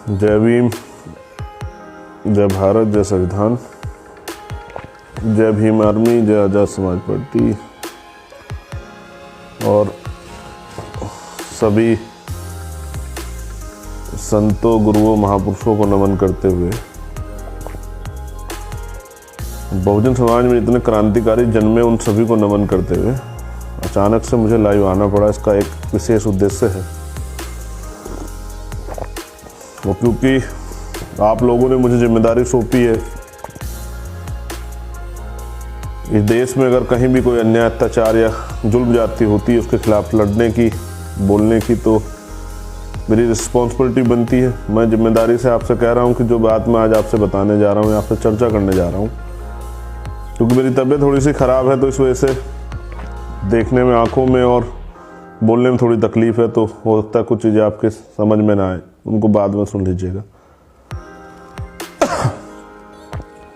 जय भीम, जय भारत, जय संविधान, जय भीम आर्मी, जय आज़ाद समाज पार्टी और सभी संतों, गुरुओं, महापुरुषों को नमन करते हुए बहुजन समाज में इतने क्रांतिकारी जन्मे उन सभी को नमन करते हुए अचानक से मुझे लाइव आना पड़ा। इसका एक विशेष उद्देश्य है, वो क्योंकि आप लोगों ने मुझे जिम्मेदारी सौंपी है। इस देश में अगर कहीं भी कोई अन्याय, अत्याचार या जुल्म ज्यादती होती है, उसके खिलाफ लड़ने की, बोलने की, तो मेरी रिस्पॉन्सिबिलिटी बनती है। मैं जिम्मेदारी से आपसे कह रहा हूँ कि जो बात मैं आज आपसे बताने जा रहा हूँ, आपसे चर्चा करने जा रहा हूँ, क्योंकि मेरी तबीयत थोड़ी सी ख़राब है, तो इस वजह से देखने में, आँखों में और बोलने में थोड़ी तकलीफ़ है। तो हो सकता है कुछ चीज़ें आपके समझ में ना आए, उनको बाद में सुन लीजिएगा।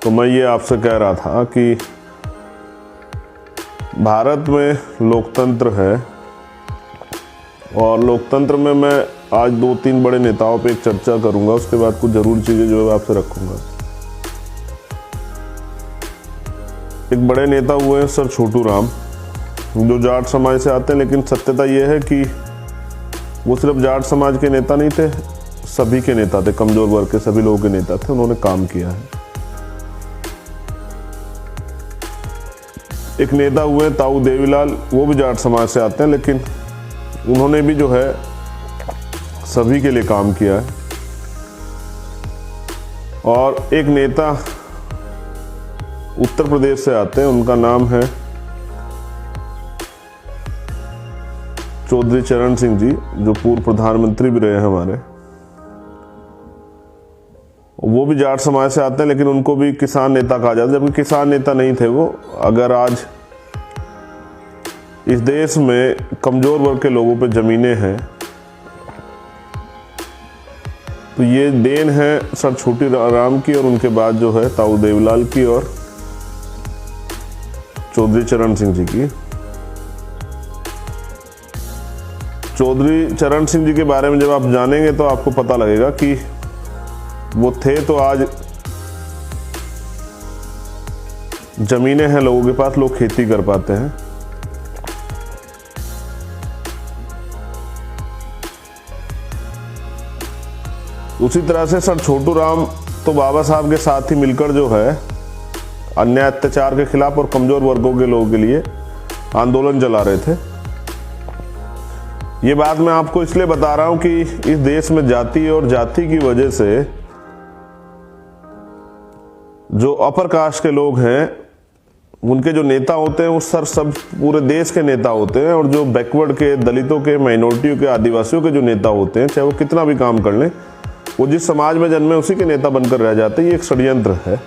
तो मैं ये आपसे कह रहा था कि भारत में लोकतंत्र है और लोकतंत्र में मैं आज 2-3 बड़े नेताओं पे एक चर्चा करूंगा। उसके बाद कुछ ज़रूरी चीज़ें जो है आपसे रखूंगा। एक बड़े नेता हुए हैं सर छोटू राम, जो जाट समाज से आते हैं, लेकिन सत्यता ये है कि वो सिर्फ जाट समाज के नेता नहीं थे, सभी के नेता थे, कमज़ोर वर्ग के सभी लोगों के नेता थे। उन्होंने काम किया है। एक नेता हुए ताऊ देवीलाल, वो भी जाट समाज से आते हैं, लेकिन उन्होंने भी जो है सभी के लिए काम किया है। और एक नेता उत्तर प्रदेश से आते हैं, उनका नाम है चौधरी चरण सिंह जी, जो पूर्व प्रधानमंत्री भी रहे हैं हमारे। वो भी जाट समाज से आते हैं, लेकिन उनको भी किसान नेता कहा जाता है, जबकि किसान नेता नहीं थे वो। अगर आज इस देश में कमजोर वर्ग के लोगों पे जमीनें हैं, तो ये देन है सर छोटी राम की, और उनके बाद जो है ताऊ देवीलाल की और चौधरी चरण सिंह जी की। चौधरी चरण सिंह जी के बारे में जब आप जानेंगे तो आपको पता लगेगा कि वो थे तो आज जमीनें हैं लोगों के पास, लोग खेती कर पाते हैं। उसी तरह से सर छोटू राम तो बाबा साहब के साथ ही मिलकर जो है अन्याय, अत्याचार के खिलाफ और कमजोर वर्गों के लोगों के लिए आंदोलन चला रहे थे। ये बात मैं आपको इसलिए बता रहा हूं कि इस देश में जाति और जाति की वजह से जो अपर कास्ट के लोग हैं, उनके जो नेता होते हैं वो सर सब पूरे देश के नेता होते हैं, और जो बैकवर्ड के, दलितों के, माइनॉरिटियों के, आदिवासियों के जो नेता होते हैं, चाहे वो कितना भी काम कर लें, वो जिस समाज में जन्मे उसी के नेता बनकर रह जाते हैं। ये एक षड्यंत्र है।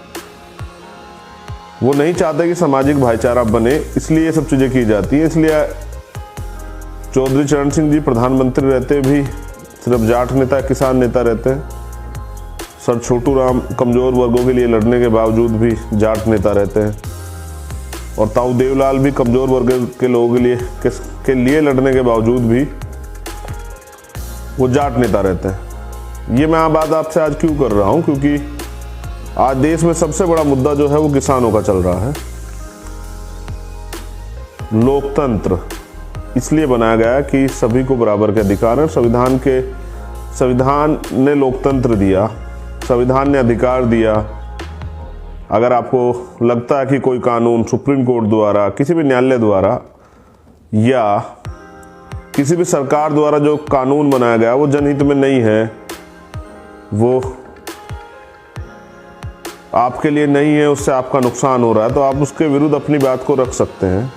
वो नहीं चाहते कि सामाजिक भाईचारा बने, इसलिए ये सब चीज़ें की जाती हैं। इसलिए चौधरी चरण सिंह जी प्रधानमंत्री रहते भी सिर्फ जाट नेता, किसान नेता रहते हैं। सर छोटू राम कमज़ोर वर्गों के लिए लड़ने के बावजूद भी जाट नेता रहते हैं, और ताऊ देवीलाल भी कमज़ोर वर्ग के लोगों के लिए लड़ने के बावजूद भी वो जाट नेता रहते हैं। ये मैं बात आपसे आज क्यों कर रहा हूँ, क्योंकि आज देश में सबसे बड़ा मुद्दा जो है वो किसानों का चल रहा है। लोकतंत्र इसलिए बनाया गया कि सभी को बराबर के अधिकार है। संविधान ने लोकतंत्र दिया, संविधान ने अधिकार दिया। अगर आपको लगता है कि कोई कानून सुप्रीम कोर्ट द्वारा, किसी भी न्यायालय द्वारा या किसी भी सरकार द्वारा जो कानून बनाया गया वो जनहित में नहीं है, वो आपके लिए नहीं है, उससे आपका नुकसान हो रहा है, तो आप उसके विरुद्ध अपनी बात को रख सकते हैं।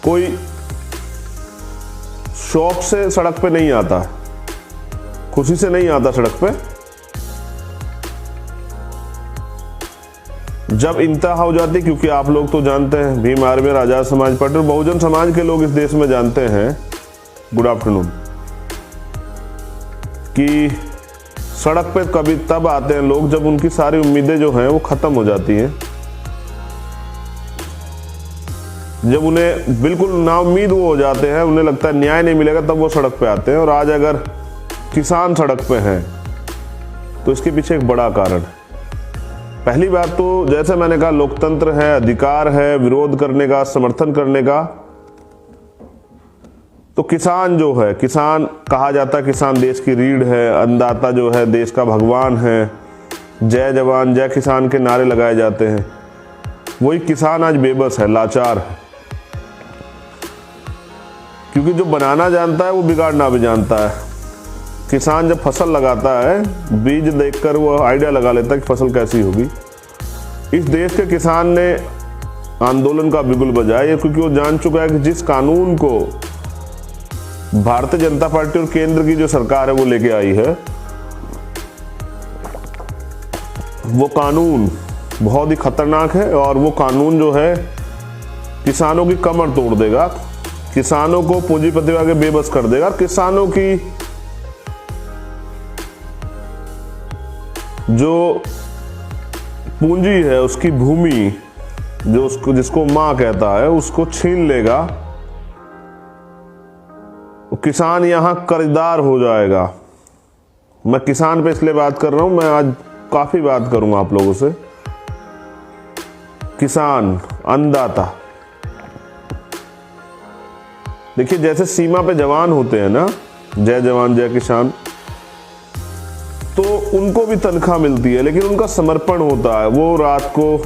कोई शौक से सड़क पे नहीं आता, खुशी से नहीं आता सड़क पे। जब इंतहा हो जाती, क्योंकि आप लोग तो जानते हैं, भीम आर्मी, आज़ाद समाज पार्टी और बहुजन समाज के लोग इस देश में जानते हैं, गुड आफ्टरनून, कि सड़क पे कभी तब आते हैं लोग जब उनकी सारी उम्मीदें जो हैं वो खत्म हो जाती हैं, जब उन्हें बिल्कुल नाउम्मीद वो हो जाते हैं, उन्हें लगता है न्याय नहीं मिलेगा, तब वो सड़क पे आते हैं। और आज अगर किसान सड़क पे हैं, तो इसके पीछे एक बड़ा कारण है। पहली बात तो जैसे मैंने कहा, लोकतंत्र है, अधिकार है विरोध करने का, समर्थन करने का। तो किसान जो है, किसान कहा जाता है, किसान देश की रीढ़ है, अन्नदाता जो है देश का भगवान है, जय जवान जय किसान के नारे लगाए जाते हैं। वही किसान आज बेबस है, लाचार है, क्योंकि जो बनाना जानता है वो बिगाड़ना भी जानता है। किसान जब फसल लगाता है, बीज देखकर वो आइडिया लगा लेता है कि फसल कैसी होगी। इस देश के किसान ने आंदोलन का बिगुल बजाया, क्योंकि वो जान चुका है कि जिस कानून को भारतीय जनता पार्टी और केंद्र की जो सरकार है वो लेके आई है, वो कानून बहुत ही खतरनाक है और वो कानून जो है किसानों की कमर तोड़ देगा, किसानों को पूंजीपति आगे बेबस कर देगा। किसानों की जो पूंजी है, उसकी भूमि जो उसको जिसको मां कहता है, उसको छीन लेगा। किसान यहां कर्जदार हो जाएगा। मैं किसान पे इसलिए बात कर रहा हूं, मैं आज काफी बात करूंगा आप लोगों से। किसान, अन्नदाता, देखिए जैसे सीमा पे जवान होते हैं ना, जय जवान जय किसान, तो उनको भी तनख्वाह मिलती है, लेकिन उनका समर्पण होता है। वो रात को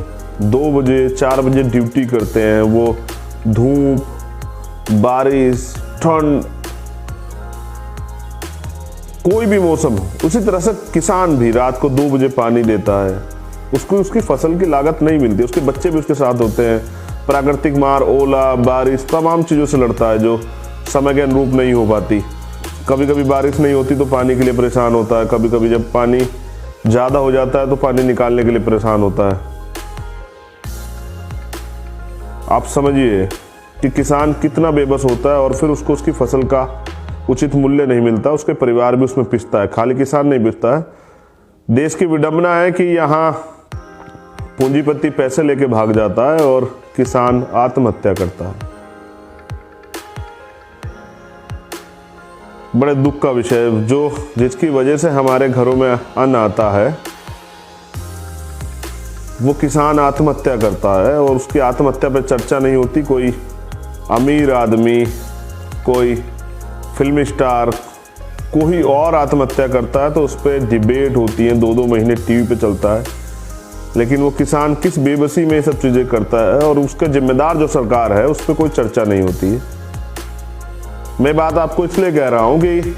2 बजे 4 बजे ड्यूटी करते हैं। वो धूप, बारिश, ठंड, कोई भी मौसम हो, उसी तरह से किसान भी रात को 2 बजे पानी देता है। उसको उसकी फसल की लागत नहीं मिलती, उसके बच्चे भी उसके साथ होते हैं। प्राकृतिक मार, ओला, बारिश, तमाम चीज़ों से लड़ता है जो समय के अनुरूप नहीं हो पाती। कभी कभी बारिश नहीं होती तो पानी के लिए परेशान होता है, कभी कभी जब पानी ज़्यादा हो जाता है तो पानी निकालने के लिए परेशान होता है। आप समझिए कि किसान कितना बेबस होता है, और फिर उसको उसकी फसल का उचित मूल्य नहीं मिलता, उसके परिवार भी उसमें पिसता है। खाली किसान नहीं पिसता है। देश की विडंबना है कि यहाँ पूंजीपति पैसे लेके भाग जाता है और किसान आत्महत्या करता है। बड़े दुख का विषय है, जो जिसकी वजह से हमारे घरों में अन्न आता है, वो किसान आत्महत्या करता है और उसकी आत्महत्या पर चर्चा नहीं होती। कोई अमीर आदमी, कोई फिल्म स्टार, कोई और आत्महत्या करता है तो उस पर डिबेट होती है, 2-2 महीने टीवी पे चलता है। लेकिन वो किसान किस बेबसी में ये सब चीज़ें करता है और उसका जिम्मेदार जो सरकार है उस पर कोई चर्चा नहीं होती है। मैं बात आपको इसलिए कह रहा हूं कि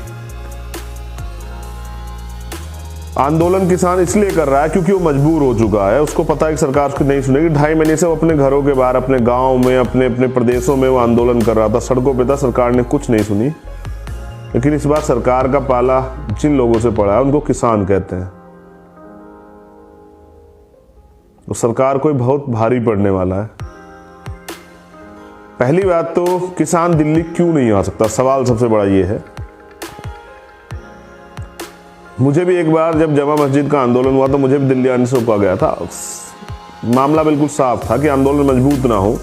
आंदोलन किसान इसलिए कर रहा है क्योंकि वो मजबूर हो चुका है। उसको पता है कि सरकार उसकी नहीं सुनेगी। 2.5 महीने से वो अपने घरों के बाहर, अपने गाँव में, अपने अपने प्रदेशों में वो आंदोलन कर रहा था, सड़कों पे था, सरकार ने कुछ नहीं सुनी। लेकिन इस बार सरकार का पाला जिन लोगों से पड़ा है उनको किसान कहते हैं। तो सरकार कोई बहुत भारी पड़ने वाला है। पहली बात तो किसान दिल्ली क्यों नहीं आ सकता, सवाल सबसे बड़ा ये है। मुझे भी एक बार जब जमा मस्जिद का आंदोलन हुआ तो मुझे भी दिल्ली आने से रोका गया था। मामला बिल्कुल साफ था कि आंदोलन मजबूत ना हो।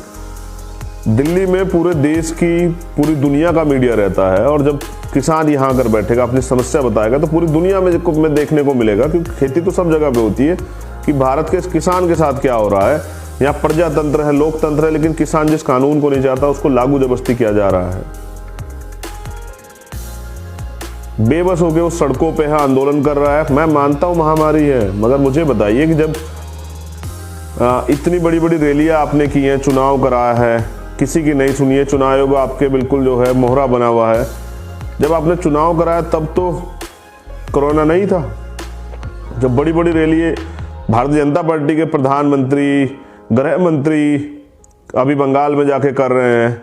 दिल्ली में पूरे देश की, पूरी दुनिया का मीडिया रहता है, और जब किसान यहाँ आकर बैठेगा, अपनी समस्या बताएगा, तो पूरी दुनिया में देखने को मिलेगा, क्योंकि खेती तो सब जगह पे होती है, कि भारत के किसान के साथ क्या हो रहा है। यहाँ प्रजातंत्र है, लोकतंत्र है, लेकिन किसान जिस कानून को नहीं चाहता उसको लागू जबरदस्ती किया जा रहा है। बेबस होकर वो सड़कों पे है, आंदोलन कर रहा है। मैं मानता हूँ महामारी है, मगर मुझे बताइए कि जब इतनी बड़ी बड़ी रैलियां आपने की हैं, चुनाव कराया है, किसी की नहीं सुनी है, चुनाव आयोग आपके बिल्कुल जो है मोहरा बना हुआ है। जब आपने चुनाव कराया तब तो कोरोना नहीं था। जब बड़ी बड़ी रैली भारतीय जनता पार्टी के प्रधानमंत्री, गृह मंत्री अभी बंगाल में जाके कर रहे हैं,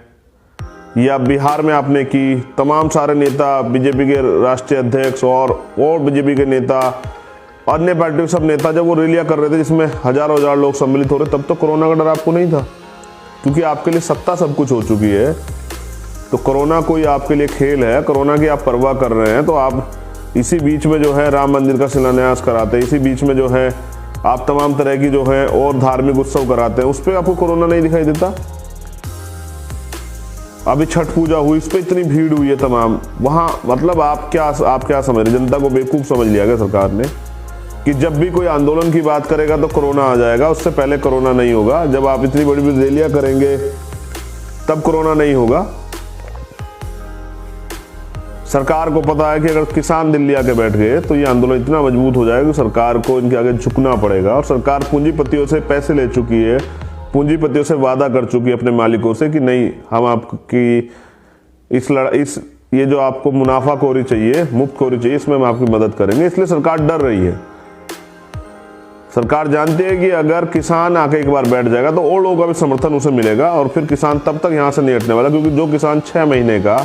या बिहार में आपने की, तमाम सारे नेता, बीजेपी के राष्ट्रीय अध्यक्ष और बीजेपी के नेता, अन्य पार्टी के सब नेता जब वो रैलियां कर रहे थे जिसमें हजारों हजार लोग सम्मिलित हो रहे, तब तो कोरोना का डर आपको नहीं था, क्योंकि आपके लिए सत्ता सब कुछ हो चुकी है। तो कोरोना कोई आपके लिए खेल है, कोरोना की आप परवाह कर रहे हैं। तो आप इसी बीच में जो है राम मंदिर का शिलान्यास कराते हैं, इसी बीच में जो है आप तमाम तरह की जो है और धार्मिक उत्सव कराते हैं, उस पर आपको कोरोना नहीं दिखाई देता। अभी छठ पूजा हुई, इस पर इतनी भीड़ हुई है तमाम, वहाँ मतलब आप क्या समझ रहे, जनता को बेवकूफ़ समझ लिया गया सरकार ने। कि जब भी कोई आंदोलन की बात करेगा तो कोरोना आ जाएगा, उससे पहले कोरोना नहीं होगा। जब आप इतनी बड़ी बड़ी रैलियां करेंगे तब कोरोना नहीं होगा। सरकार को पता है कि अगर किसान दिल्ली आके बैठ गए तो ये आंदोलन इतना मजबूत हो जाएगा कि सरकार को इनके आगे झुकना पड़ेगा। और सरकार पूंजीपतियों से पैसे ले चुकी है, पूंजीपतियों से वादा कर चुकी है अपने मालिकों से कि नहीं, हम आपकी इस ये जो आपको मुनाफाखोरी चाहिए, मुफ्तखोरी चाहिए, इसमें हम आपकी मदद करेंगे। इसलिए सरकार डर रही है। सरकार जानती है कि अगर किसान आके एक बार बैठ जाएगा तो और लोगों का भी समर्थन उसे मिलेगा और फिर किसान तब तक यहाँ से नहीं हटने वाला, क्योंकि जो किसान 6 महीने का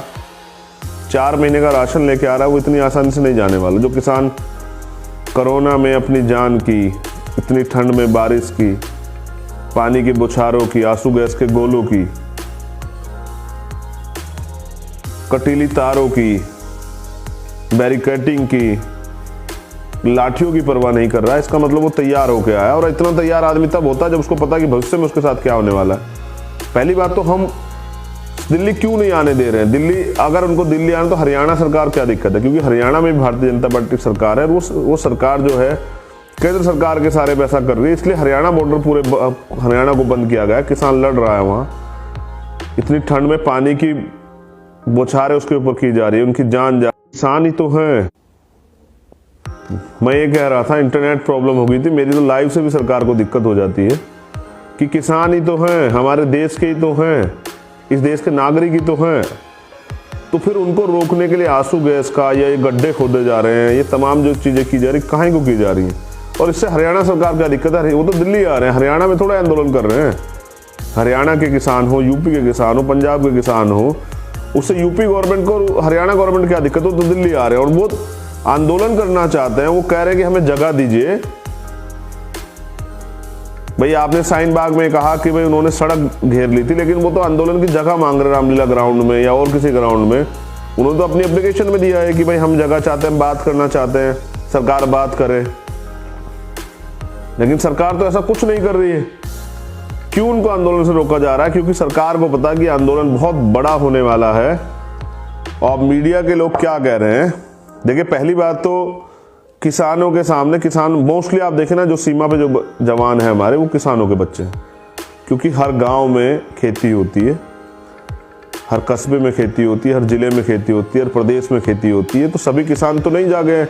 4 महीने का राशन लेके आ रहा है वो इतनी आसानी से नहीं जाने वाला। जो किसान कोरोना में अपनी जान की, इतनी ठंड में बारिश की, पानी की बौछारों की, आंसू गैस के गोलों की, कटीली तारों की, बैरिकेडिंग की, लाठियों की परवाह नहीं कर रहा है, इसका मतलब वो तैयार होके आया। और इतना तैयार आदमी तब होता है जब उसको पता है कि भविष्य में उसके साथ क्या होने वाला है। पहली बात तो हम दिल्ली क्यों नहीं आने दे रहे हैं। दिल्ली, अगर उनको दिल्ली आने तो हरियाणा सरकार क्या दिक्कत है, क्योंकि हरियाणा में भी भारतीय जनता पार्टी सरकार है। वो सरकार जो है केंद्र सरकार के सारे पैसा कर रही है, इसलिए हरियाणा बॉर्डर पूरे हरियाणा को बंद किया गया है। किसान लड़ रहा है वहाँ, इतनी ठंड में पानी की बौछारें उसके ऊपर की जा रही है, उनकी जान जा। किसान ही तो है। मैं ये कह रहा था इंटरनेट प्रॉब्लम हो गई थी मेरी, तो लाइव से भी सरकार को दिक्कत हो जाती है कि किसान ही तो हैं, हमारे देश के ही तो हैं, इस देश के नागरिक ही तो हैं। तो फिर उनको रोकने के लिए आंसू गैस का या ये गड्ढे खोदे जा रहे हैं, ये तमाम जो चीज़ें की जा रही, कहाँ को की जा रही हैं। और इससे हरियाणा सरकार क्या दिक्कत है, वो तो दिल्ली आ रहे हैं, हरियाणा में थोड़ा आंदोलन कर रहे हैं। हरियाणा के किसान हो, यूपी के किसान हो, पंजाब के किसान हो, उससे यूपी गवर्नमेंट को हरियाणा गवर्नमेंट क्या दिक्कत हो, तो दिल्ली आ रहे हैं और वो आंदोलन करना चाहते हैं। वो कह रहे हैं कि हमें जगह दीजिए। भाई आपने शाहीन बाग में कहा कि भाई उन्होंने सड़क घेर ली थी, लेकिन वो तो आंदोलन की जगह मांग रहे रामलीला ग्राउंड में या और किसी ग्राउंड में। उन्होंने तो अपनी एप्लीकेशन में दिया है कि भाई हम जगह चाहते हैं, बात करना चाहते हैं, सरकार बात करे। लेकिन सरकार तो ऐसा कुछ नहीं कर रही है। क्यों उनको आंदोलन से रोका जा रहा है? क्योंकि सरकार को पता है कि आंदोलन बहुत बड़ा होने वाला है। और मीडिया के लोग क्या कह रहे हैं, देखिए पहली बात तो किसानों के सामने, किसान मोस्टली आप देखें ना, जो सीमा पे जो जवान है हमारे, वो किसानों के बच्चे हैं। क्योंकि हर गांव में खेती होती है, हर कस्बे में खेती होती है, हर जिले में खेती होती है, हर प्रदेश में खेती होती है। तो सभी किसान तो नहीं जागे हैं।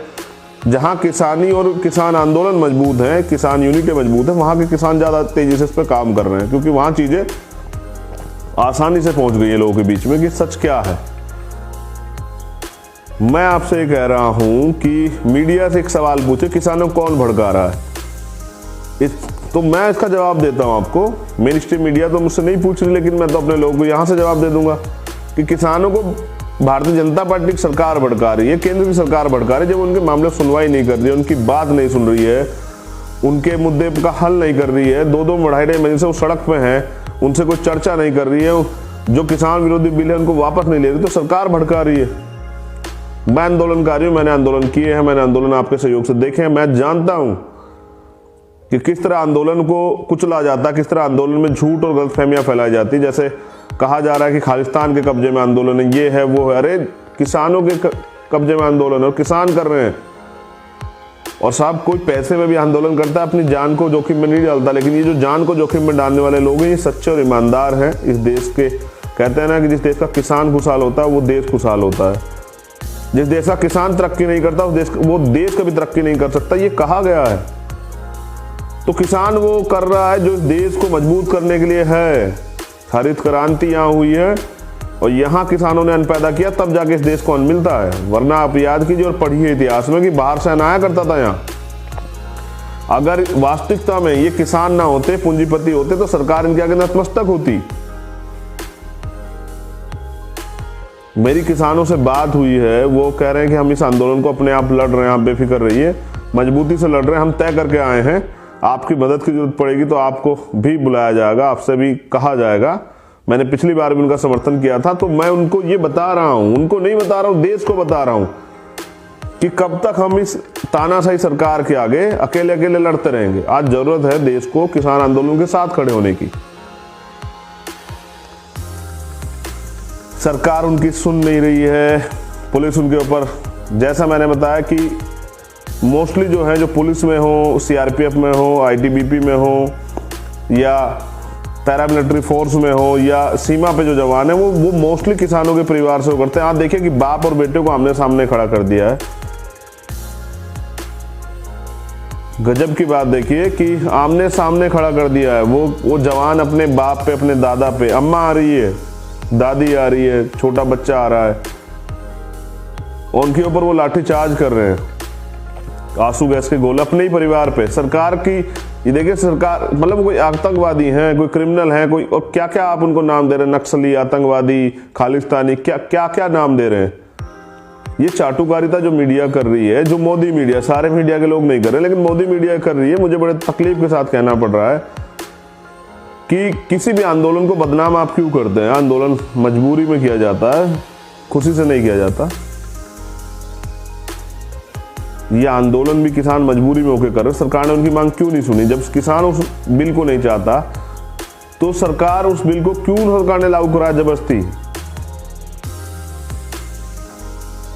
जहाँ किसानी और किसान आंदोलन मजबूत है, किसान यूनिटें मजबूत है, वहाँ के किसान ज़्यादा तेजी से इस पर काम कर रहे हैं, क्योंकि वहाँ चीज़ें आसानी से पहुँच गई है लोगों के बीच में कि सच क्या है। मैं आपसे ये कह रहा हूं कि मीडिया से एक सवाल पूछे, किसानों को कौन भड़का रहा है, तो मैं इसका जवाब देता हूं आपको। मेन स्ट्रीम मीडिया तो मुझसे नहीं पूछ रही, लेकिन मैं तो अपने लोगों को यहां से जवाब दे दूंगा कि किसानों को भारतीय जनता पार्टी की सरकार भड़का रही है, केंद्र की सरकार भड़का रही है। जब उनके मामले सुनवाई नहीं कर रही है, उनकी बात नहीं सुन रही है, उनके मुद्दे का हल नहीं कर रही है, 2-2 2.5 महीने से वो सड़क पे हैं, उनसे कोई चर्चा नहीं कर रही है, जो किसान विरोधी बिल है उनको वापस नहीं ले रही, तो सरकार भड़का रही है। मैं आंदोलनकारी हूं, मैंने आंदोलन किए हैं, मैंने आंदोलन आपके सहयोग से देखे हैं। मैं जानता हूं कि किस तरह आंदोलन को कुचला जाता है, किस तरह आंदोलन में झूठ और गलतफहमियां फैलाई जाती है। जैसे कहा जा रहा है कि खालिस्तान के कब्जे में आंदोलन है, ये है वो है। अरे किसानों के कब्जे में आंदोलन है और किसान कर रहे हैं। और साहब, कोई पैसे में भी आंदोलन करता है, अपनी जान को जोखिम में नहीं डालता। लेकिन ये जो जान को जोखिम में डालने वाले लोग हैं, ये सच्चे और ईमानदार हैं इस देश के। कहते हैं ना कि जिस देश का किसान खुशहाल होता है वो देश खुशहाल होता है। जिस देश का किसान तरक्की नहीं करता वो देश कभी तरक्की नहीं कर सकता, ये कहा गया है। तो किसान वो कर रहा है जो इस देश को मजबूत करने के लिए है। हरित क्रांति यहाँ हुई है और यहाँ किसानों ने अन्न पैदा किया, तब जाके इस देश को अन्न मिलता है। वरना आप याद कीजिए और पढ़िए इतिहास में कि बाहर से अन्न आया करता था यहाँ। अगर वास्तविकता में ये किसान ना होते, पूंजीपति होते, तो सरकार इनके आगे नतमस्तक होती। मेरी किसानों से बात हुई है, वो कह रहे हैं कि हम इस आंदोलन को अपने आप लड़ रहे हैं, आप बेफिक्र रहिए, मजबूती से लड़ रहे हैं, हम तय करके आए हैं। आपकी मदद की जरूरत पड़ेगी तो आपको भी बुलाया जाएगा, आपसे भी कहा जाएगा। मैंने पिछली बार भी उनका समर्थन किया था। तो मैं उनको ये बता रहा हूं, उनको नहीं बता रहा हूं, देश को बता रहा हूं कि कब तक हम इस तानाशाही सरकार के आगे अकेले अकेले लड़ते रहेंगे। आज जरूरत है देश को किसान आंदोलन के साथ खड़े होने की। सरकार उनकी सुन नहीं रही है, पुलिस उनके ऊपर, जैसा मैंने बताया कि मोस्टली जो है, जो पुलिस में हो, सीआरपीएफ में हो, आईटीबीपी में हो, या पैरामिलिट्री फोर्स में हो, या सीमा पे जो जवान है, वो मोस्टली किसानों के परिवार से करते हैं। आप देखिए कि बाप और बेटे को आमने सामने खड़ा कर दिया है। गजब की बात देखिए कि आमने सामने खड़ा कर दिया है। वो जवान अपने बाप पे, अपने दादा पे, अम्मा आ रही है, दादी आ रही है, छोटा बच्चा आ रहा है, उनके ऊपर वो लाठी चार्ज कर रहे हैं, आंसू गैस के गोले अपने ही परिवार पे। सरकार की ये देखिए, सरकार मतलब कोई आतंकवादी हैं, कोई क्रिमिनल हैं, कोई और क्या क्या आप उनको नाम दे रहे हैं, नक्सली, आतंकवादी, खालिस्तानी, क्या क्या क्या नाम दे रहे हैं। ये चाटुकारिता जो मीडिया कर रही है, जो मोदी मीडिया, सारे मीडिया के लोग नहीं कर रहे, लेकिन मोदी मीडिया कर रही है। मुझे बड़े तकलीफ के साथ कहना पड़ रहा है कि किसी भी आंदोलन को बदनाम आप क्यों करते हैं। आंदोलन मजबूरी में किया जाता है, खुशी से नहीं किया जाता। ये आंदोलन भी किसान मजबूरी में होकर कर रहे। सरकार ने उनकी मांग क्यों नहीं सुनी? जब किसान उस बिल को नहीं चाहता तो सरकार उस बिल को क्यों सरकार ने लागू कराया जबरदस्ती?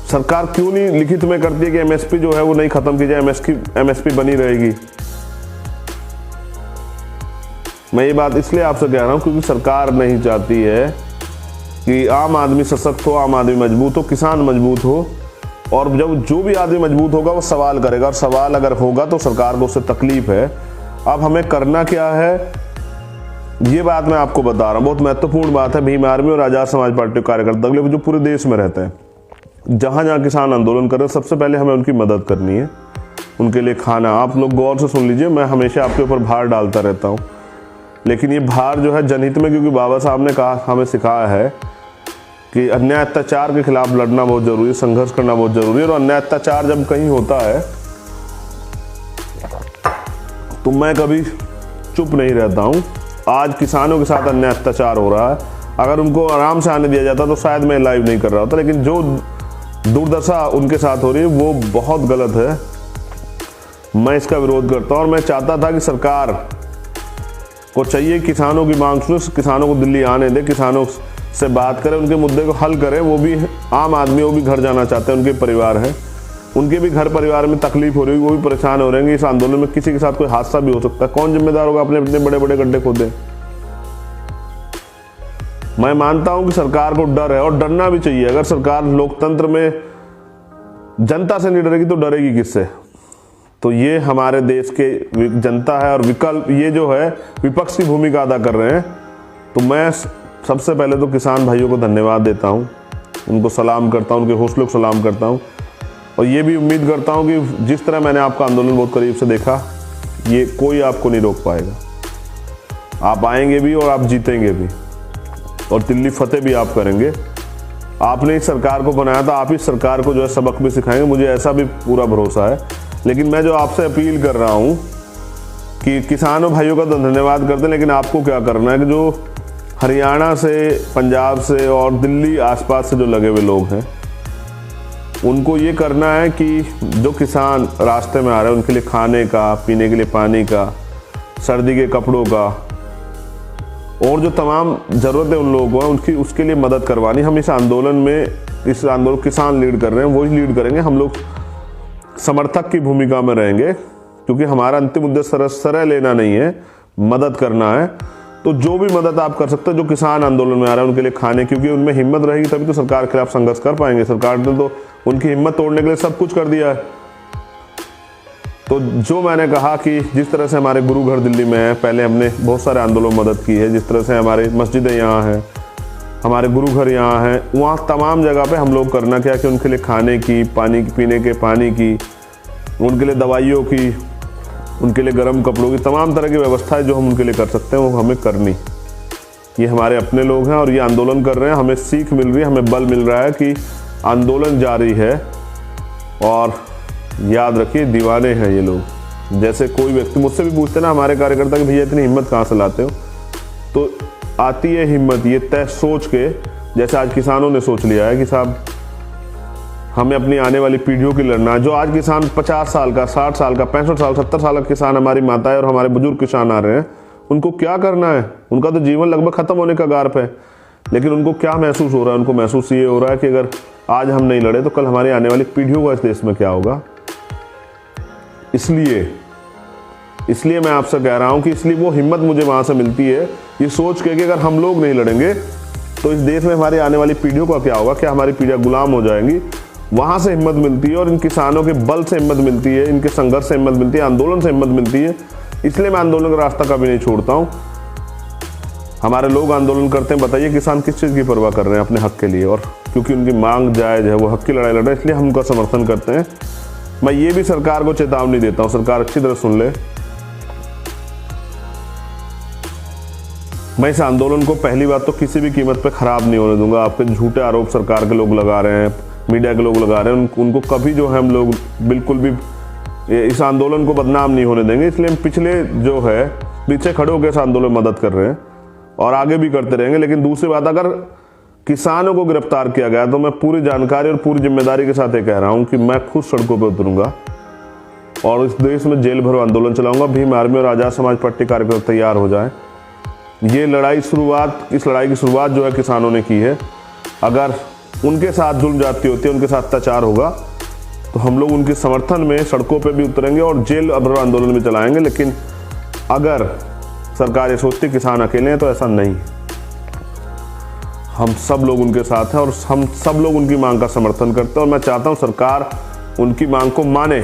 सरकार क्यों नहीं लिखित में करती है कि एमएसपी जो है वो नहीं खत्म की जाए, एमएसपी बनी रहेगी? मैं ये बात इसलिए आपसे कह रहा हूं क्योंकि सरकार नहीं चाहती है कि आम आदमी सशक्त हो, आम आदमी मजबूत हो, किसान मजबूत हो। और जब जो भी आदमी मजबूत होगा वो सवाल करेगा, और सवाल अगर होगा तो सरकार को उससे तकलीफ है। अब हमें करना क्या है, ये बात मैं आपको बता रहा हूँ, बहुत महत्वपूर्ण बात है। भीम आर्मी और आजाद समाज पार्टी के कार्यकर्ता जो पूरे देश में रहते हैं, जहां जहां किसान आंदोलन कर रहे हैं, सबसे पहले हमें उनकी मदद करनी है, उनके लिए खाना। आप लोग गौर से सुन लीजिए, मैं हमेशा आपके ऊपर भार डालता रहता हूँ, लेकिन ये भार जो है जनहित में, क्योंकि बाबा साहब ने कहा, हमें सिखाया है कि अन्याय अत्याचार के खिलाफ लड़ना बहुत जरूरी है, संघर्ष करना बहुत जरूरी है। और अन्याय अत्याचार जब कहीं होता है तो मैं कभी चुप नहीं रहता हूं। आज किसानों के साथ अन्याय अत्याचार हो रहा है, अगर उनको आराम से आने दिया जाता तो शायद मैं लाइव नहीं कर रहा होता, लेकिन जो दुर्दशा उनके साथ हो रही है वो बहुत गलत है। मैं इसका विरोध करता हूं और मैं चाहता था कि सरकार को चाहिए किसानों की मांग सुने, किसानों को दिल्ली आने दे, किसानों से बात करें, उनके मुद्दे को हल करें। वो भी आम आदमी, वो भी घर जाना चाहते हैं, उनके परिवार हैं, उनके भी घर परिवार में तकलीफ हो रही है, वो भी परेशान हो रहे हैं। इस आंदोलन में किसी के साथ कोई हादसा भी हो सकता है, कौन जिम्मेदार होगा? अपने अपने बड़े बड़े गड्ढे खोदे। मैं मानता हूं कि सरकार को डर है और डरना भी चाहिए। अगर सरकार लोकतंत्र में जनता से नहीं डरेगी तो डरेगी किससे? तो ये हमारे देश के जनता है और विकल्प ये जो है विपक्ष की भूमिका अदा कर रहे हैं। तो मैं सबसे पहले तो किसान भाइयों को धन्यवाद देता हूं, उनको सलाम करता हूं, उनके हौसले को सलाम करता हूं, और ये भी उम्मीद करता हूं कि जिस तरह मैंने आपका आंदोलन बहुत करीब से देखा, ये कोई आपको नहीं रोक पाएगा। आप आएंगे भी और आप जीतेंगे भी, और दिल्ली फतेह भी आप करेंगे। आपने इस सरकार को बनाया था, आप इस सरकार को जो है सबक भी सिखाएंगे, मुझे ऐसा भी पूरा भरोसा है। लेकिन मैं जो आपसे अपील कर रहा हूं कि किसानों भाइयों का तो धन्यवाद करते हैं, लेकिन आपको क्या करना है कि जो हरियाणा से, पंजाब से और दिल्ली आसपास से जो लगे हुए लोग हैं, उनको ये करना है कि जो किसान रास्ते में आ रहे हैं उनके लिए खाने का, पीने के लिए पानी का, सर्दी के कपड़ों का और जो तमाम ज़रूरतें उन लोगों को हैं उनकी, उसके लिए मदद करवानी। हम इस आंदोलन में, इस आंदोलन किसान लीड कर रहे हैं, वही लीड करेंगे। हम लोग समर्थक की भूमिका में रहेंगे, क्योंकि हमारा अंतिम उद्देश्य सरह लेना नहीं है, मदद करना है। तो जो भी मदद आप कर सकते हो, जो किसान आंदोलन में आ रहे हैं उनके लिए खाने, क्योंकि उनमें हिम्मत रहेगी तभी तो सरकार के खिलाफ संघर्ष कर पाएंगे। सरकार ने तो उनकी हिम्मत तोड़ने के लिए सब कुछ कर दिया है। तो जो मैंने कहा कि जिस तरह से हमारे गुरु घर दिल्ली में है, पहले हमने बहुत सारे आंदोलन में मदद की है, जिस तरह से हमारे मस्जिदें यहाँ हैं, हमारे गुरु घर यहाँ हैं, वहाँ तमाम जगह पे हम लोग करना क्या कि उनके लिए खाने की, पानी की, पीने के पानी की, उनके लिए दवाइयों की, उनके लिए गर्म कपड़ों की, तमाम तरह की व्यवस्थाएं जो हम उनके लिए कर सकते हैं वो हमें करनी। ये हमारे अपने लोग हैं और ये आंदोलन कर रहे हैं, हमें सीख मिल रही है, हमें बल मिल रहा है कि आंदोलन जारी है। और याद रखिए, दीवाने हैं ये लोग। जैसे कोई व्यक्ति मुझसे भी पूछते ना हमारे कार्यकर्ता कि भैया इतनी हिम्मत कहाँ से लाते हो, तो आती है हिम्मत ये तय सोच के, जैसे आज किसानों ने सोच लिया है कि साहब हमें अपनी आने वाली पीढ़ियों की लड़ना है। जो आज किसान 50 साल का, 60 साल का, 65 साल, 70 साल का किसान, हमारी माताएं और हमारे बुजुर्ग किसान आ रहे हैं, उनको क्या करना है? उनका तो जीवन लगभग खत्म होने का गार पे है, लेकिन उनको क्या महसूस हो रहा है? उनको महसूस ये हो रहा है कि अगर आज हम नहीं लड़े तो कल हमारी आने वाली पीढ़ियों का इस देश में क्या होगा। इसलिए मैं आपसे कह रहा हूं कि इसलिए वो हिम्मत मुझे वहां से मिलती है, ये सोच के कि अगर हम लोग नहीं लड़ेंगे तो इस देश में हमारी आने वाली पीढ़ियों का क्या होगा, क्या हमारी पीढ़ियां गुलाम हो जाएंगी। वहां से हिम्मत मिलती है और इन किसानों के बल से हिम्मत मिलती है, इनके संघर्ष से हिम्मत मिलती है, आंदोलन से हिम्मत मिलती है। इसलिए मैं आंदोलन का रास्ता कभी नहीं छोड़ता हूं। हमारे लोग आंदोलन करते हैं, बताइए किसान किस चीज़ की परवाह कर रहे हैं? अपने हक के लिए, और क्योंकि उनकी मांग जायज़ है, वो हक की लड़ाई लड़ रहे हैं, इसलिए हम उनका समर्थन करते हैं। मैं ये भी सरकार को चेतावनी देता हूँ, सरकार अच्छी तरह सुन ले। मैं इस आंदोलन को पहली बात तो किसी भी कीमत पे ख़राब नहीं होने दूंगा। आपके झूठे आरोप सरकार के लोग लगा रहे हैं, मीडिया के लोग लगा रहे हैं, उनको कभी जो है हम लोग बिल्कुल भी इस आंदोलन को बदनाम नहीं होने देंगे। इसलिए हम पीछे खड़े होकर इस आंदोलन में मदद कर रहे हैं और आगे भी करते रहेंगे। लेकिन दूसरी बात, अगर किसानों को गिरफ्तार किया गया तो मैं पूरी जानकारी और पूरी जिम्मेदारी के साथ ये कह रहा हूँ कि मैं खुद सड़कों पर उतरूंगा और इस देश में जेल भरो आंदोलन चलाऊंगा। भीम आर्मी और आज़ाद समाज पार्टी कार्यकर्ता तैयार हो जाएं। इस लड़ाई की शुरुआत जो है किसानों ने की है। अगर उनके साथ जुल्म जाती होती है, उनके साथ अत्याचार होगा, तो हम लोग उनके समर्थन में सड़कों पे भी उतरेंगे और जेल भरो आंदोलन भी चलाएंगे। लेकिन अगर सरकार ये सोचती किसान अकेले हैं, तो ऐसा नहीं। हम सब लोग उनके साथ हैं और हम सब लोग उनकी मांग का समर्थन करते हैं। और मैं चाहता हूं सरकार उनकी मांग को माने।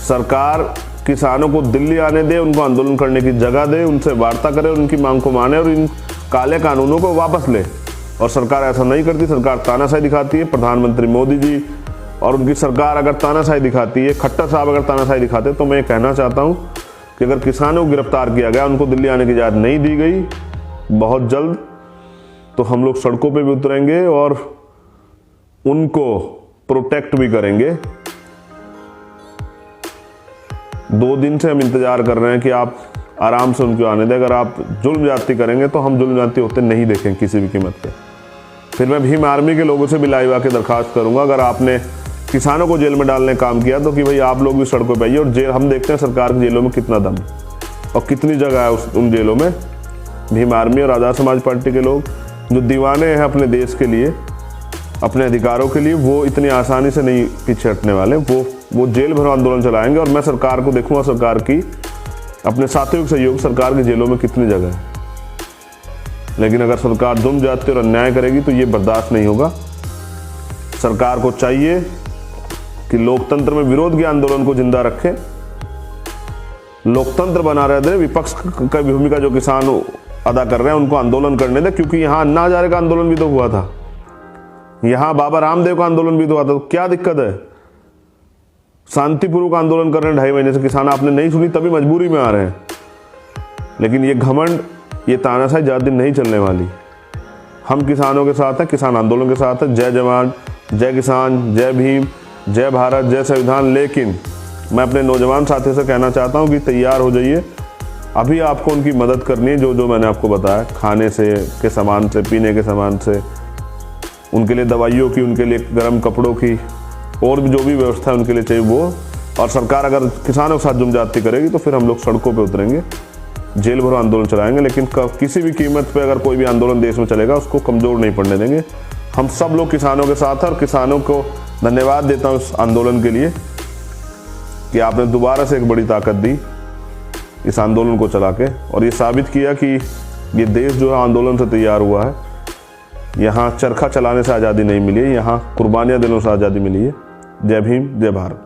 सरकार किसानों को दिल्ली आने दे, उनको आंदोलन करने की जगह दे, उनसे वार्ता करे, उनकी मांग को माने और इन काले कानूनों को वापस ले। और सरकार ऐसा नहीं करती, सरकार तानाशाही दिखाती है। प्रधानमंत्री मोदी जी और उनकी सरकार अगर तानाशाही दिखाती है, खट्टर साहब अगर तानाशाही दिखाते, तो मैं कहना चाहता हूं कि अगर किसानों को गिरफ्तार किया गया, उनको दिल्ली आने की इजाज़त नहीं दी गई बहुत जल्द, तो हम लोग सड़कों पे भी उतरेंगे और उनको प्रोटेक्ट भी करेंगे। 2 दिन से हम इंतजार कर रहे हैं कि आप आराम से उनको आने दें। अगर आप जुल्म ज्यादती करेंगे तो हम जुल्म ज्यादती होते नहीं देखेंगे किसी भी कीमत पे। फिर मैं भीम आर्मी के लोगों से भी लाइव आके दरखास्त करूंगा, अगर आपने किसानों को जेल में डालने का काम किया तो कि भाई आप लोग भी सड़कों पे आइए। और जेल हम देखते हैं सरकार की जेलों में कितना दम और कितनी जगह है उन जेलों में। भीम आर्मी और आज़ाद समाज पार्टी के लोग जो दीवाने हैं अपने देश के लिए, अपने अधिकारों के लिए, वो इतनी आसानी से नहीं पीछे हटने वाले। वो जेल भरो आंदोलन चलाएंगे और मैं सरकार को देखूंगा, सरकार की अपने साथियों के सहयोग, सरकार की जेलों में कितनी जगह है। लेकिन अगर सरकार जुल्म ज्यादती और अन्याय करेगी तो ये बर्दाश्त नहीं होगा। सरकार को चाहिए कि लोकतंत्र में विरोध के आंदोलन को जिंदा रखें, लोकतंत्र बना रहे दे। विपक्ष का भूमिका जो किसान अदा कर रहे हैं उनको आंदोलन करने दे, क्योंकि यहाँ अन्ना हजारे का आंदोलन भी तो हुआ था, यहाँ बाबा रामदेव का आंदोलन भी तो हुआ था। तो क्या दिक्कत है? शांतिपूर्वक आंदोलन कर रहे हैं 2.5 महीने से किसान। आपने नहीं सुनी तभी मजबूरी में आ रहे हैं। लेकिन ये घमंड, ये तानाशाही ज़्यादा दिन नहीं चलने वाली। हम किसानों के साथ हैं, किसान आंदोलन के साथ हैं। जय जवान, जय किसान, जय भीम, जय भारत, जय संविधान। लेकिन मैं अपने नौजवान साथियों से कहना चाहता हूँ कि तैयार हो जाइए। अभी आपको उनकी मदद करनी है, जो मैंने आपको बताया, खाने से के सामान से, पीने के सामान से, उनके लिए दवाइयों की, उनके लिए गर्म कपड़ों की, और भी जो भी व्यवस्था है उनके लिए चाहिए वो। और सरकार अगर किसानों के साथ जुल्म ज्यादती करेगी तो फिर हम लोग सड़कों पे उतरेंगे, जेल भरो आंदोलन चलाएंगे। लेकिन किसी भी कीमत पे अगर कोई भी आंदोलन देश में चलेगा उसको कमज़ोर नहीं पड़ने देंगे। हम सब लोग किसानों के साथ हैं और किसानों को धन्यवाद देता हूँ इस आंदोलन के लिए कि आपने दोबारा से एक बड़ी ताकत दी इस आंदोलन को चला के, और ये साबित किया कि ये देश जो है आंदोलन से तैयार हुआ है। यहाँ चरखा चलाने से आज़ादी नहीं मिली है, यहाँ कुर्बानियाँ देने से आज़ादी मिली है। जय भीम, जय भारत।